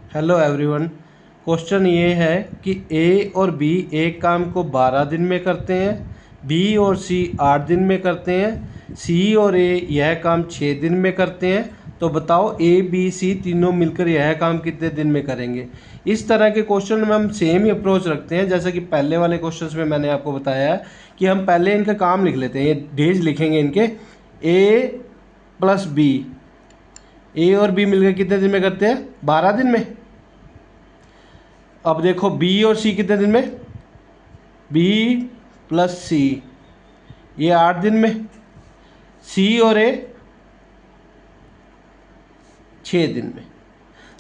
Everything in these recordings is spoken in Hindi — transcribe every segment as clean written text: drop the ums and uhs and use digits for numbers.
Hello everyone. क्वेश्चन ये है कि ए और बी एक काम को 12 दिन में करते हैं, बी और सी 8 दिन में करते हैं, सी और ए यह काम 6 दिन में करते हैं। तो बताओ ए बी सी तीनों मिलकर यह काम कितने दिन में करेंगे। इस तरह के क्वेश्चन में हम सेम ही अप्रोच रखते हैं जैसा कि पहले वाले क्वेश्चंस में मैंने आपको बताया है कि हम पहले इनका काम लिख लेते हैं। ये डेज लिखेंगे इनके, ए प्लस बी, ए और बी मिलकर कितने दिन में करते हैं, 12 दिन में। अब देखो बी और सी कितने दिन में, बी प्लस सी ये 8 दिन में, सी और ए 6 दिन में।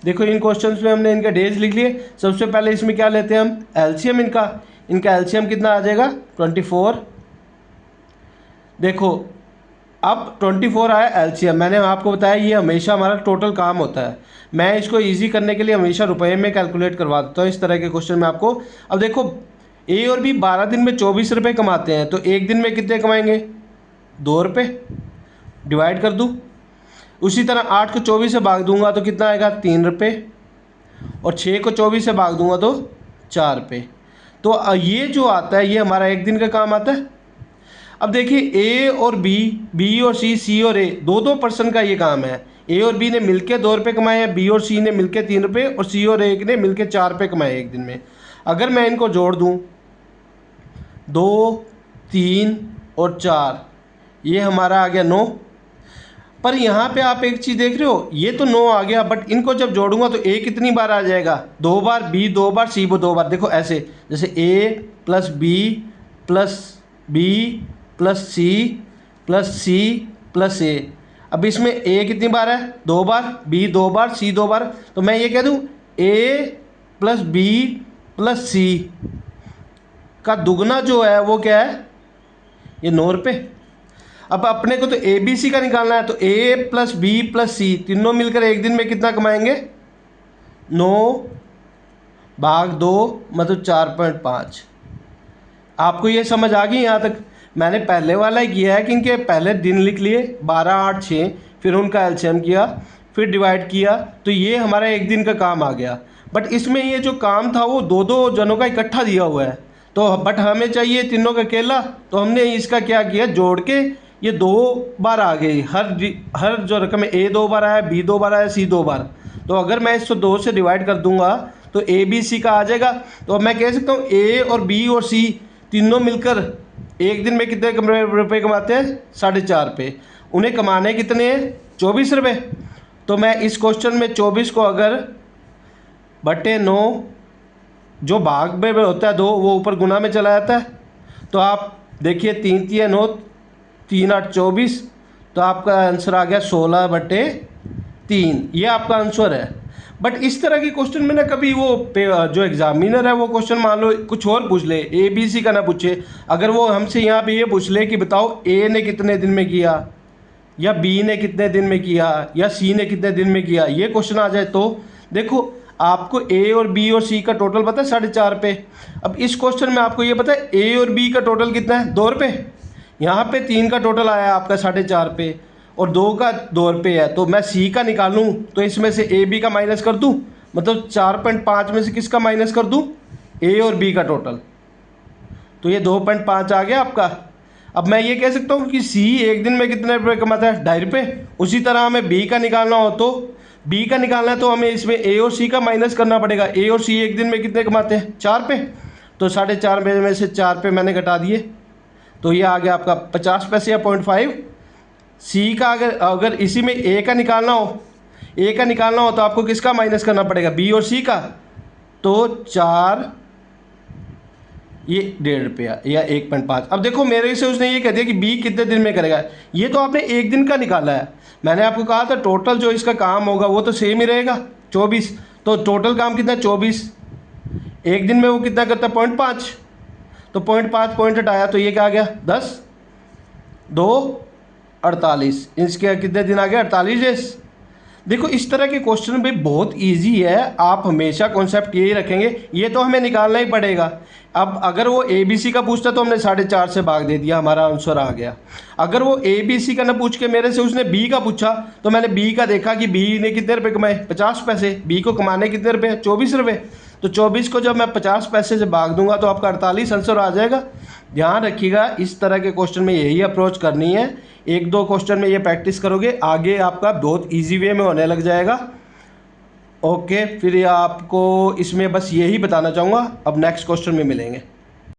देखो इन क्वेश्चंस में हमने इनके डेज लिख लिए। सबसे पहले इसमें क्या लेते हैं हम, एलसीएम इनका एलसीएम कितना आ जाएगा 24। देखो अब 24 आया एलसीएम, मैंने आपको बताया ये हमेशा हमारा टोटल काम होता है। मैं इसको इजी करने के लिए हमेशा रुपए में कैलकुलेट करवा देता हूँ इस तरह के क्वेश्चन में आपको। अब देखो ए और बी 12 दिन में 24 रुपये कमाते हैं, तो एक दिन में कितने कमाएंगे, 2 रुपये। डिवाइड कर दूँ, उसी तरह 8 को 24 से भाग दूंगा तो कितना आएगा, 3 रुपये, और 6 को 24 से भाग दूंगा तो 4 रुपये। तो ये जो आता है ये हमारा एक दिन का काम आता है। अब देखिए ए और बी, बी और सी और ए, दो पर्सन का ये काम है। ए और बी ने मिलके 2 रुपये कमाए हैं, बी और सी ने मिलके 3 रुपये, और सी और ए ने मिलके 4 रुपये कमाए एक दिन में। अगर मैं इनको जोड़ दूं 2, 3 और 4, ये हमारा आ गया 9। पर यहाँ पे आप एक चीज़ देख रहे हो, ये तो 9 आ गया, बट इनको जब जोड़ूंगा तो ए कितनी बार आ जाएगा, 2 बार, बी 2 बार, सी 2 बार। देखो ऐसे, जैसे A plus B plus C plus A. अब इसमें ए कितनी बार है, 2 बार, बी 2 बार, सी 2 बार। तो मैं ये कह दूं ए प्लस बी प्लस सी का दुगना जो है वो क्या है, ये 9 रुपये। अब अपने को तो ए बी सी का निकालना है, तो ए प्लस बी प्लस सी तीनों मिलकर एक दिन में कितना कमाएंगे, 9 भाग 2 मतलब 4.5। आपको ये समझ आ गई यहाँ तक। मैंने पहले वाला ही किया है कि इनके पहले दिन लिख लिए 12, 8, 6, फिर उनका एलसीएम किया, फिर डिवाइड किया, तो ये हमारा एक दिन का काम आ गया। बट इसमें ये जो काम था वो 2 जनों का इकट्ठा दिया हुआ है, तो बट हमें चाहिए तीनों का अकेला, तो हमने इसका क्या किया, जोड़ के ये 2 बार आ गई। हर जो रकम है, ए 2 बार आया, बी 2 बार आया, सी 2 बार। तो अगर मैं इसको 2 से डिवाइड कर दूंगा तो ए बी सी का आ जाएगा। तो अब मैं कह सकता हूँ ए और बी और सी तीनों मिलकर एक दिन में कितने रुपए कमाते हैं, 4.5 रुपये। उन्हें कमाने कितने हैं, 24 रुपये। तो मैं इस क्वेश्चन में 24 को अगर बटे 9, जो भाग में होता है 2 वो ऊपर गुना में चला जाता है, तो आप देखिए 3 3 9, 3 8 24, तो आपका आंसर आ गया 16/3। ये आपका आंसर है। बट इस तरह के क्वेश्चन में ना कभी वो जो एग्जामिनर है वो क्वेश्चन मान लो कुछ और पूछ ले, ए बी सी का ना पूछे। अगर वो हमसे यहाँ पे ये पूछ ले कि बताओ ए ने कितने दिन में किया, या बी ने कितने दिन में किया, या सी ने कितने दिन में किया, ये क्वेश्चन आ जाए, तो देखो आपको ए और बी और सी का टोटल पता है 4.5 रुपये। अब इस क्वेश्चन में आपको ये पता है ए और बी का टोटल कितना है, 2 रुपये। यहाँ पे 3 का टोटल आया आपका 4.5 रुपये, और 2 का 2 रुपये है। तो मैं सी का निकालूं तो इसमें से ए बी का माइनस कर दूं, मतलब 4.5 में से किसका माइनस कर दूं, ए और बी का टोटल, तो ये 2.5 आ गया आपका। अब मैं ये कह सकता हूँ कि सी एक दिन में कितने रुपये कमाता है, 2.5 रुपये। उसी तरह हमें बी का निकालना हो, तो बी का निकालना है तो हमें इसमें ए और सी का माइनस करना पड़ेगा। ए और सी एक दिन में कितने कमाते हैं, 4 रुपये। तो 4.5 में से 4 रुपये मैंने घटा दिए, तो ये आ गया आपका 50 पैसे या 0.5। सी का अगर इसी में ए का निकालना हो तो आपको किसका माइनस करना पड़ेगा, बी और सी का। तो 4, ये 1.5 रुपया या 1.5। अब देखो मेरे से उसने ये कह दिया कि बी कितने दिन में करेगा, ये तो आपने एक दिन का निकाला है। मैंने आपको कहा था टोटल जो इसका काम होगा वो तो सेम ही रहेगा, 24। तो टोटल काम कितना, 24। एक दिन में वो कितना करता है, 0.5। तो 0.5 पॉइंट हटाया तो ये क्या आ गया, 10, 2 48। इसके कितने दिन आ गया, 48 डेज। देखो इस तरह के क्वेश्चन भी बहुत इजी है, आप हमेशा कॉन्सेप्ट यही रखेंगे, ये तो हमें निकालना ही पड़ेगा। अब अगर वो ए बी सी का पूछता तो हमने 4.5 से भाग दे दिया, हमारा आंसर आ गया। अगर वो ए बी सी का ना पूछ के मेरे से उसने बी का पूछा तो मैंने बी का देखा कि बी ने कितने रुपए कमाए, 50 पैसे, बी को कमाने कितने रुपए, 24 रुपये। तो 24 को जब मैं 50 पैसे से भाग दूंगा तो आपका 48 आंसर आ जाएगा। ध्यान रखिएगा इस तरह के क्वेश्चन में यही अप्रोच करनी है। एक दो क्वेश्चन में ये प्रैक्टिस करोगे, आगे आपका बहुत इजी वे में होने लग जाएगा। ओके, फिर आपको इसमें बस यही बताना चाहूँगा। अब नेक्स्ट क्वेश्चन में मिलेंगे।